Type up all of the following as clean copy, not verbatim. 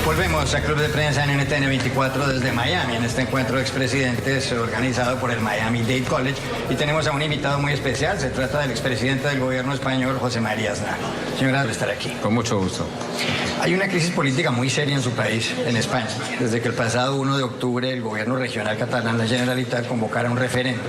Volvemos a Club de Prensa en NTN 24 desde Miami, en este encuentro de expresidentes organizado por el Miami-Dade College. Y tenemos a un invitado muy especial, se trata del expresidente del gobierno español, José María Aznar. Señor, gracias por estar aquí. Con mucho gusto. Hay una crisis política muy seria en su país, en España, desde que el pasado 1 de octubre el gobierno regional catalán, la Generalitat, convocara un referéndum.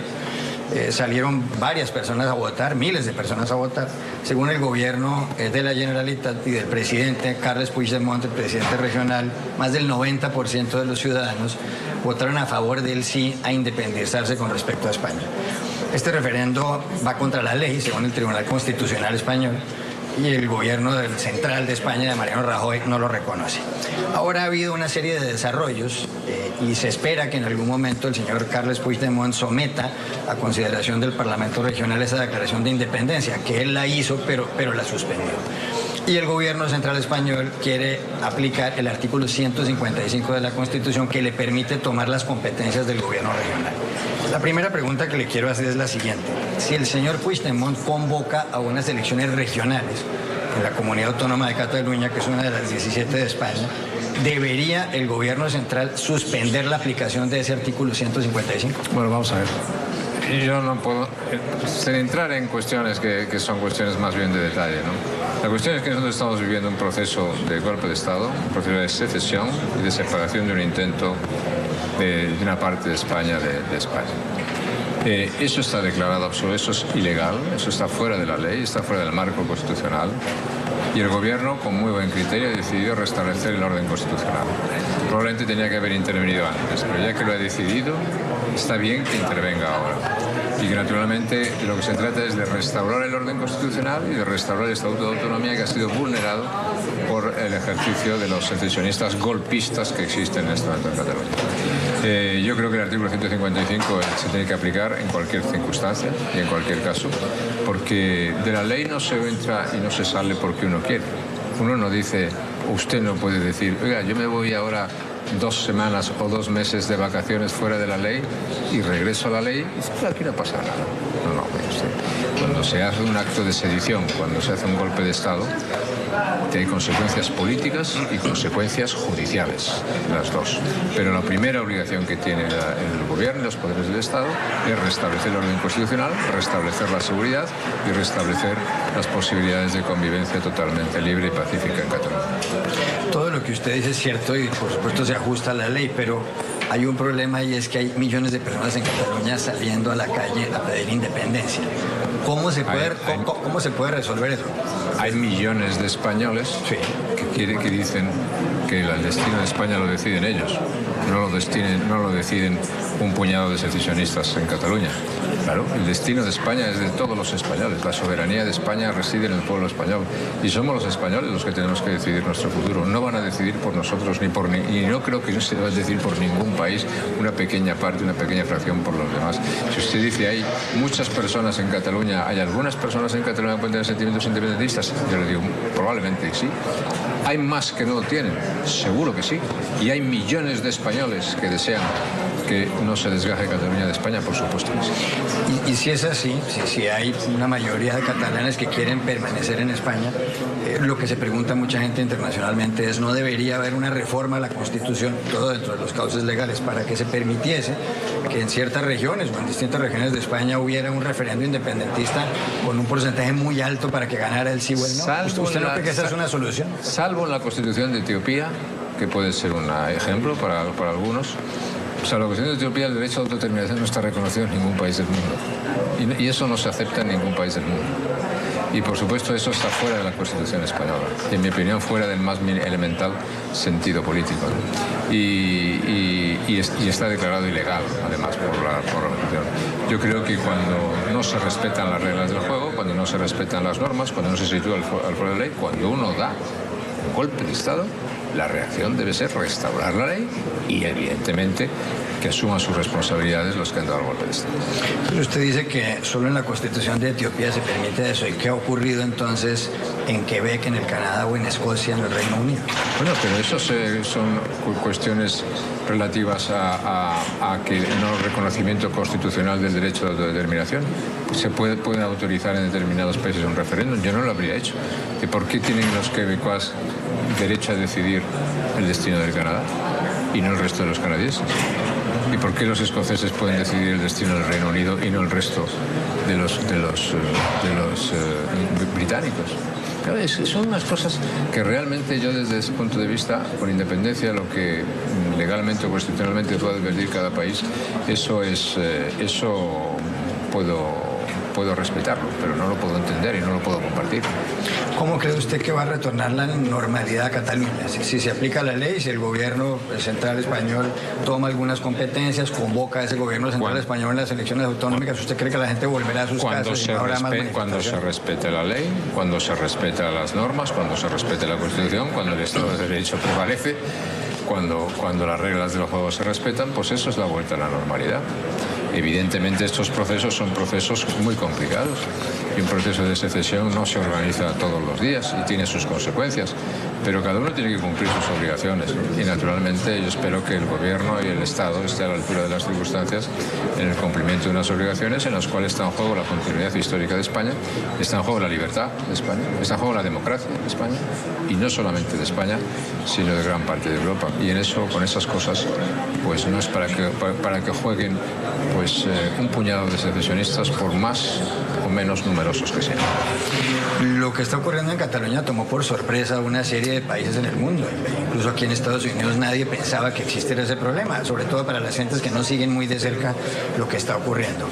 Salieron varias personas a votar, miles de personas a votar. Según el gobierno de la Generalitat y del presidente Carles Puigdemont, el presidente regional, más del 90% de los ciudadanos votaron a favor del sí a independizarse con respecto a España. Este referendo va contra la ley, según el Tribunal Constitucional Español, y el gobierno central de España, de Mariano Rajoy, no lo reconoce. Ahora ha habido una serie de desarrollos y se espera que en algún momento el señor Carles Puigdemont someta a consideración del Parlamento Regional esa declaración de independencia, que él la hizo, pero la suspendió. Y el gobierno central español quiere aplicar el artículo 155 de la Constitución, que le permite tomar las competencias del gobierno regional. La primera pregunta que le quiero hacer es la siguiente. Si el señor Puigdemont convoca a unas elecciones regionales en la Comunidad Autónoma de Cataluña, que es una de las 17 de España, ¿debería el gobierno central suspender la aplicación de ese artículo 155? Bueno, vamos a ver. Yo no puedo entrar en cuestiones que son cuestiones más bien de detalle, ¿no? La cuestión es que nosotros estamos viviendo un proceso de golpe de Estado, un proceso de secesión y de separación de un intento de una parte de España de España. Eso está declarado absoluto, eso es ilegal, eso está fuera de la ley, está fuera del marco constitucional. Y el gobierno, con muy buen criterio, ha decidido restablecer el orden constitucional. Probablemente tenía que haber intervenido antes, pero ya que lo ha decidido, está bien que intervenga ahora. Y que naturalmente lo que se trata es de restaurar el orden constitucional y de restaurar el Estatuto de Autonomía, que ha sido vulnerado por el ejercicio de los secesionistas golpistas que existen en este momento en Cataluña. Yo creo que el artículo 155 se tiene que aplicar en cualquier circunstancia y en cualquier caso, porque de la ley no se entra y no se sale porque uno quiere. Uno no dice, usted no puede decir, oiga, yo me voy ahora 2 semanas o 2 meses de vacaciones fuera de la ley y regreso a la ley y dice, aquí no pasa nada. No, cuando se hace un acto de sedición, cuando se hace un golpe de Estado, hay consecuencias políticas y consecuencias judiciales, las dos. Pero la primera obligación que tiene el gobierno y los poderes del Estado es restablecer el orden constitucional, restablecer la seguridad y restablecer las posibilidades de convivencia totalmente libre y pacífica en Cataluña. Todo lo que usted dice es cierto y por supuesto se ajusta a la ley, pero hay un problema y es que hay millones de personas en Cataluña saliendo a la calle a pedir independencia. ¿Cómo se puede resolver eso? Hay millones de españoles que dicen que el destino de España lo deciden ellos, no lo deciden un puñado de secesionistas en Cataluña. Claro, el destino de España es de todos los españoles, la soberanía de España reside en el pueblo español y somos los españoles los que tenemos que decidir nuestro futuro. No van a decidir por nosotros y no creo que no se va a decidir por ningún país, una pequeña parte, una pequeña fracción por los demás. Si usted dice hay muchas personas en Cataluña, ¿hay algunas personas en Cataluña que pueden tener sentimientos independentistas? Yo le digo, probablemente sí. ¿Hay más que no lo tienen? Seguro que sí. Y hay millones de españoles que desean que no se desgaje Cataluña de España, por supuesto que sí. Y si es así, si hay una mayoría de catalanes que quieren permanecer en España, lo que se pregunta mucha gente internacionalmente es, ¿no debería haber una reforma a la Constitución, todo dentro de los cauces legales, para que se permitiese que en ciertas regiones o en distintas regiones de España hubiera un referéndum independentista con un porcentaje muy alto para que ganara el sí o el no? ¿Usted no cree que esa es una solución? Salvo en la Constitución de Etiopía, que puede ser un ejemplo para algunos. O sea, la Constitución de Etiopía, el derecho a autodeterminación no está reconocido en ningún país del mundo. Y eso no se acepta en ningún país del mundo. Y por supuesto eso está fuera de la Constitución española. Y en mi opinión fuera del más elemental sentido político. Y está declarado ilegal, además, por la Constitución. Yo creo que cuando no se respetan las reglas del juego, cuando no se respetan las normas, cuando no se sitúa al fuera de la ley, cuando uno da un golpe de Estado, la reacción debe ser restaurar la ley y, evidentemente, que asuman sus responsabilidades los que han dado el golpe de Estado. Pero usted dice que solo en la Constitución de Etiopía se permite eso. ¿Y qué ha ocurrido entonces en Quebec, en el Canadá o en Escocia, en el Reino Unido? Bueno, pero eso son cuestiones relativas a que no reconocimiento constitucional del derecho de autodeterminación. Se puede autorizar en determinados países un referéndum. Yo no lo habría hecho. ¿Y por qué tienen los quebecuas derecho a decidir decidir el destino del Canadá y no el resto de los canadienses? ¿Y por qué los escoceses pueden decidir el destino del Reino Unido y no el resto de los británicos? Claro, son unas cosas que realmente yo, desde ese punto de vista, con independencia de lo que legalmente o constitucionalmente pueda advertir cada país, eso puedo respetarlo, pero no lo puedo entender y no lo puedo compartir. ¿Cómo cree usted que va a retornar la normalidad a Cataluña? Si se aplica la ley, si el gobierno central español toma algunas competencias, convoca a ese gobierno central español en las elecciones autonómicas, ¿usted cree que la gente volverá a sus casas y no habrá más manifestaciones? Cuando se respete la ley, cuando se respete las normas, cuando se respete la Constitución, cuando el Estado de Derecho prevalece, cuando las reglas del juego se respetan, pues eso es la vuelta a la normalidad. Evidentemente estos procesos son procesos muy complicados y un proceso de secesión no se organiza todos los días y tiene sus consecuencias, pero cada uno tiene que cumplir sus obligaciones y naturalmente yo espero que el gobierno y el Estado esté a la altura de las circunstancias en el cumplimiento de unas obligaciones en las cuales está en juego la continuidad histórica de España, está en juego la libertad de España, está en juego la democracia de España y no solamente de España sino de gran parte de Europa, y en eso, con esas cosas, pues no es para que jueguen un puñado de secesionistas, por más o menos numerosos que sean. Lo que está ocurriendo en Cataluña tomó por sorpresa a una serie de países en el mundo. Incluso aquí en Estados Unidos nadie pensaba que existiera ese problema, sobre todo para las gentes que no siguen muy de cerca lo que está ocurriendo.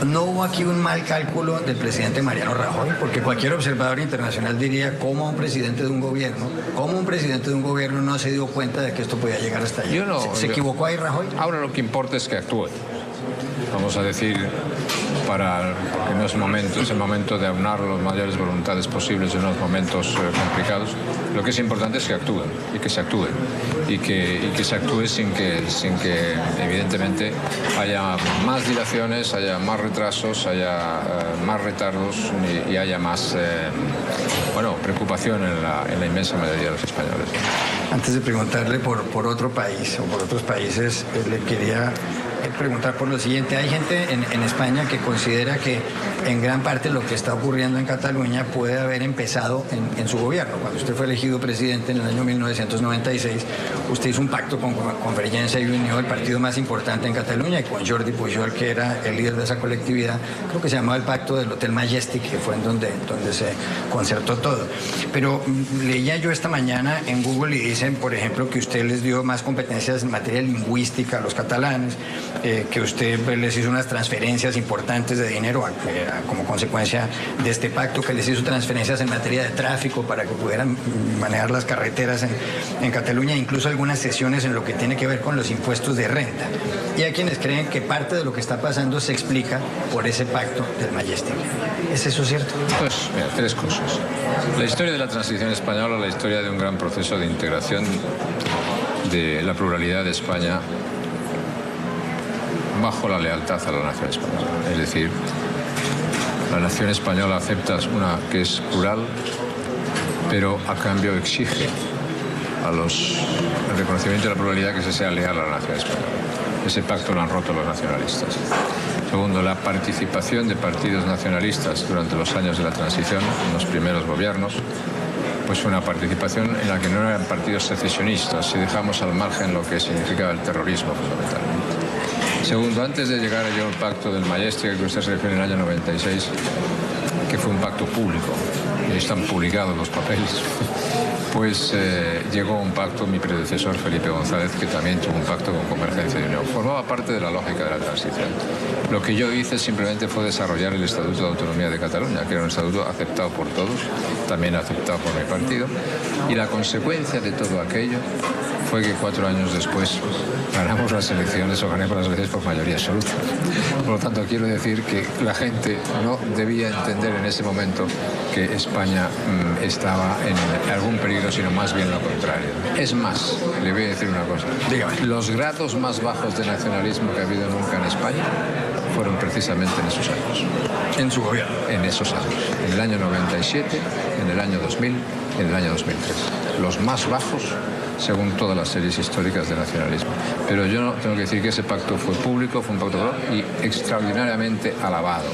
¿No hubo aquí un mal cálculo del presidente Mariano Rajoy? Porque cualquier observador internacional diría cómo un presidente de un gobierno no se dio cuenta de que esto podía llegar hasta allá. ¿Se equivocó ahí Rajoy? Ahora lo que importa es que actúe. Vamos a decir, porque no es el momento de aunar las mayores voluntades posibles en unos momentos complicados. Lo que es importante es que actúen y que se actúe y que se actúe sin que evidentemente haya más dilaciones, haya más retrasos, haya más retardos y haya más preocupación en la inmensa mayoría de los españoles. Antes de preguntarle por otro país o por otros países, le quería preguntar por lo siguiente. Hay gente en España que considera que en gran parte lo que está ocurriendo en Cataluña puede haber empezado en su gobierno. Cuando usted fue elegido presidente en el año 1996, usted hizo un pacto con Convergencia y Unió, el partido más importante en Cataluña, y con Jordi Pujol, que era el líder de esa colectividad. Creo que se llamaba el pacto del Hotel Majestic, que fue en donde se concertó todo. Pero leía yo esta mañana en Google y dicen, por ejemplo, que usted les dio más competencias en materia lingüística a los catalanes, que usted les hizo unas transferencias importantes de dinero como consecuencia de este pacto, que les hizo transferencias en materia de tráfico para que pudieran manejar las carreteras en Cataluña, incluso algunas sesiones en lo que tiene que ver con los impuestos de renta. Y hay quienes creen que parte de lo que está pasando se explica por ese pacto del Majestic. ¿Es eso cierto? Pues, mira, tres cosas. La historia de la transición española, la historia de un gran proceso de integración de la pluralidad de España bajo la lealtad a la nación española. Es decir, la nación española acepta una que es plural, pero a cambio exige el reconocimiento de la pluralidad, que se sea leal a la nación española. Ese pacto lo han roto los nacionalistas. Segundo, la participación de partidos nacionalistas durante los años de la transición, en los primeros gobiernos, pues fue una participación en la que no eran partidos secesionistas, si dejamos al margen lo que significaba el terrorismo fundamentalmente. Segundo, antes de llegar yo al pacto del Majestic, que usted se refiere en el año 96, que fue un pacto público, y están publicados los papeles, pues llegó un pacto, mi predecesor Felipe González, que también tuvo un pacto con Convergencia y Unión. Formaba parte de la lógica de la transición. Lo que yo hice simplemente fue desarrollar el Estatuto de Autonomía de Cataluña, que era un estatuto aceptado por todos, también aceptado por mi partido, y la consecuencia de todo aquello fue que 4 años después ganamos las elecciones o ganamos las elecciones por mayoría absoluta. Por lo tanto, quiero decir que la gente no debía entender en ese momento que España estaba en algún peligro, sino más bien lo contrario. Es más, le voy a decir una cosa. Dígame. Los grados más bajos de nacionalismo que ha habido nunca en España fueron precisamente en esos años. ¿En su gobierno? En esos años. En el año 97, en el año 2000, en el año 2003. Los más bajos según todas las series históricas de nacionalismo. Pero yo no tengo que decir que ese pacto fue público, fue un pacto y extraordinariamente alabado.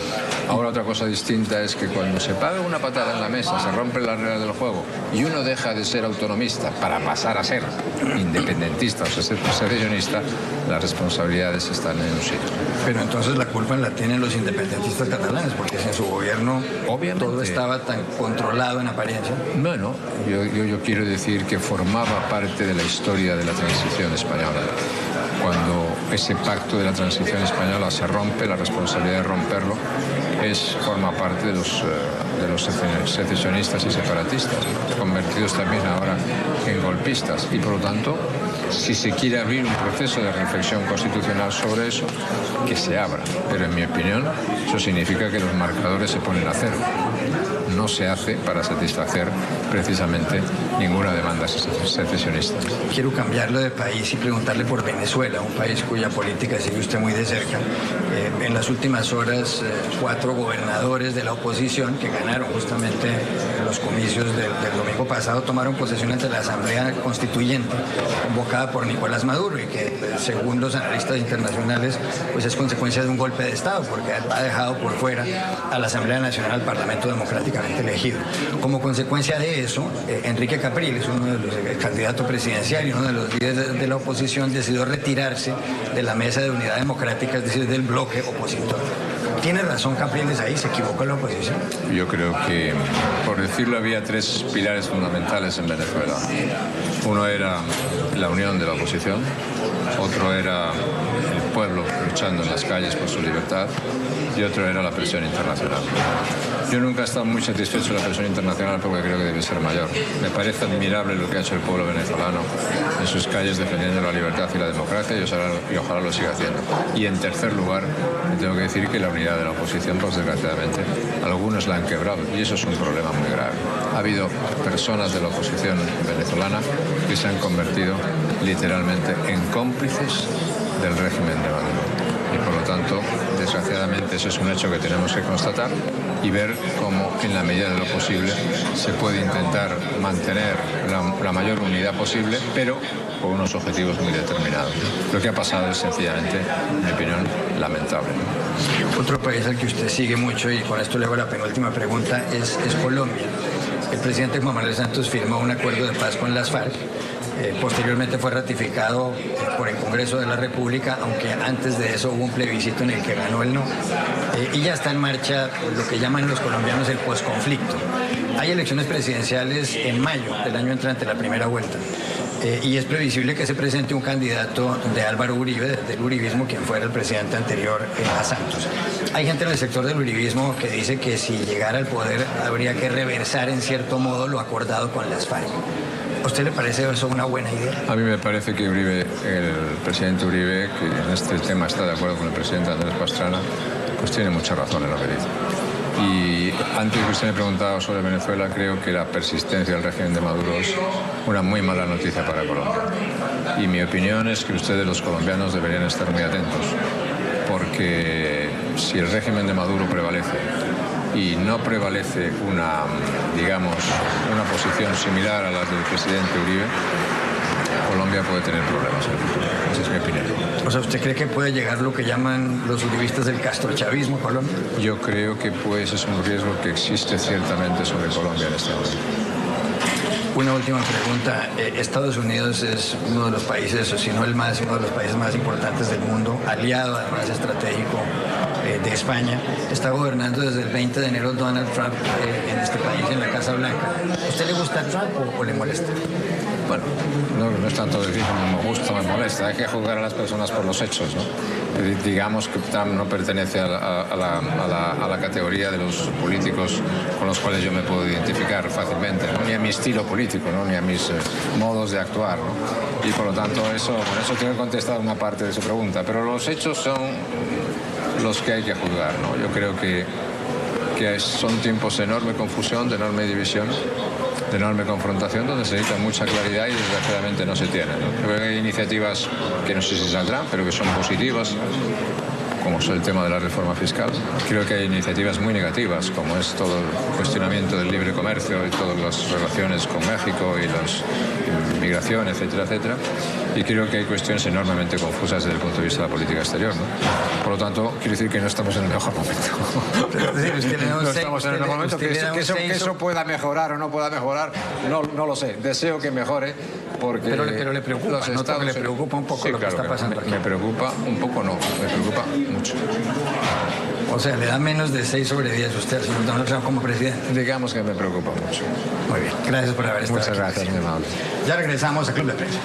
Ahora otra cosa distinta es que cuando se paga una patada en la mesa, se rompen las reglas del juego y uno deja de ser autonomista para pasar a ser independentista o secesionista, las responsabilidades están en un sitio. Pero entonces la culpa la tienen los independentistas catalanes, porque si en su gobierno obviamente todo estaba tan controlado en apariencia. Bueno, yo quiero decir que formaba parte de la historia de la transición española. Cuando ese pacto de la transición española se rompe, la responsabilidad de romperlo forma parte de los secesionistas y separatistas, convertidos también ahora en golpistas. Y por lo tanto, si se quiere abrir un proceso de reflexión constitucional sobre eso, que se abra. Pero en mi opinión, eso significa que los marcadores se ponen a cero. No se hace para satisfacer precisamente ninguna demanda secesionista. Quiero cambiarlo de país y preguntarle por Venezuela, un país cuya política sigue usted muy de cerca. En las últimas horas, 4 gobernadores de la oposición que ganaron justamente los comicios del domingo pasado tomaron posesión ante la Asamblea Constituyente convocada por Nicolás Maduro y que, según los analistas internacionales, pues es consecuencia de un golpe de Estado porque ha dejado por fuera a la Asamblea Nacional, al Parlamento democráticamente elegido. Como consecuencia de eso, Enrique Capriles, uno de los candidatos presidencial y uno de los líderes de la oposición, decidió retirarse de la mesa de unidad democrática, es decir, del bloque opositor. ¿Tiene razón Capriles ahí? ¿Se equivocó la oposición? Yo creo que, por decirlo, había 3 pilares fundamentales en Venezuela. Uno era la unión de la oposición, otro era el pueblo luchando en las calles por su libertad y otro era la presión internacional. Yo nunca he estado muy satisfecho de la presión internacional porque creo que debe ser mayor. Me parece admirable lo que ha hecho el pueblo venezolano en sus calles defendiendo la libertad y la democracia y ojalá lo siga haciendo. Y en tercer lugar, tengo que decir que la unidad de la oposición, pues desgraciadamente, algunos la han quebrado y eso es un problema muy grave. Ha habido personas de la oposición venezolana que se han convertido literalmente en cómplices del régimen de Maduro. Y por lo tanto, desgraciadamente, eso es un hecho que tenemos que constatar y ver cómo, en la medida de lo posible, se puede intentar mantener la mayor unidad posible, pero con unos objetivos muy determinados. Lo que ha pasado es sencillamente, en mi opinión, lamentable. Otro país al que usted sigue mucho, y con esto le hago la penúltima pregunta, es Colombia. El presidente Juan Manuel Santos firmó un acuerdo de paz con las FARC. Posteriormente fue ratificado por el Congreso de la República, aunque antes de eso hubo un plebiscito en el que ganó el no. Y ya está en marcha lo que llaman los colombianos el posconflicto. Hay elecciones presidenciales en mayo del año entrante, la primera vuelta. Y es previsible que se presente un candidato de Álvaro Uribe, del uribismo, quien fuera el presidente anterior a Santos. Hay gente en el sector del uribismo que dice que si llegara al poder habría que reversar en cierto modo lo acordado con las FARC. ¿A usted le parece eso una buena idea? A mí me parece que Uribe, el presidente Uribe, que en este tema está de acuerdo con el presidente Andrés Pastrana, pues tiene mucha razón en lo que dice. Y antes que usted me preguntaba sobre Venezuela, creo que la persistencia del régimen de Maduro es una muy mala noticia para Colombia. Y mi opinión es que ustedes, los colombianos, deberían estar muy atentos, porque si el régimen de Maduro prevalece y no prevalece una posición similar a la del presidente Uribe, Colombia puede tener problemas en el futuro. Esa es mi opinión. O sea, ¿usted cree que puede llegar lo que llaman los uribistas del castrochavismo a Colombia? Yo creo que pues es un riesgo que existe ciertamente sobre Colombia en este momento. Una última pregunta. Estados Unidos es uno de los países, o si no el más, uno de los países más importantes del mundo, aliado además estratégico de España. Está gobernando desde el 20 de enero Donald Trump en este país, en la Casa Blanca. ¿A usted le gusta Trump o le molesta? Bueno, no es tanto decir como me gusta o me molesta, hay que juzgar a las personas por los hechos, ¿no? Digamos que Trump no pertenece a la categoría de los políticos con los cuales yo me puedo identificar fácilmente, ¿no? Ni a mi estilo político, ¿no? Ni a mis modos de actuar, ¿no? Y por lo tanto, con eso tengo que contestar una parte de su pregunta, pero los hechos son los que hay que juzgar, ¿no? Yo creo que son tiempos de enorme confusión, de enorme división, de enorme confrontación, donde se necesita mucha claridad y desgraciadamente no se tiene, ¿no? Creo que hay iniciativas que no sé si saldrán, pero que son positivas, como es el tema de la reforma fiscal. Creo que hay iniciativas muy negativas, como es todo el cuestionamiento del libre comercio y todas las relaciones con México y las migraciones, etcétera, etcétera. y creo que hay cuestiones enormemente confusas desde el punto de vista de la política exterior, ¿no? Por lo tanto, quiero decir que no estamos en el mejor momento. No estamos en el mejor momento. Que eso pueda mejorar o no pueda mejorar, no lo sé. Deseo que mejore, porque pero le preocupa, los estados le preocupa un poco, sí, lo que está pasando aquí. Me preocupa un poco, no, me preocupa mucho. O sea, le da menos de 6 sobre 10 usted al señor Donald Trump como presidente. Digamos que me preocupa mucho. Muy bien, gracias por haber estado aquí. Muchas gracias, mi amable. Ya regresamos a Club de Prensa.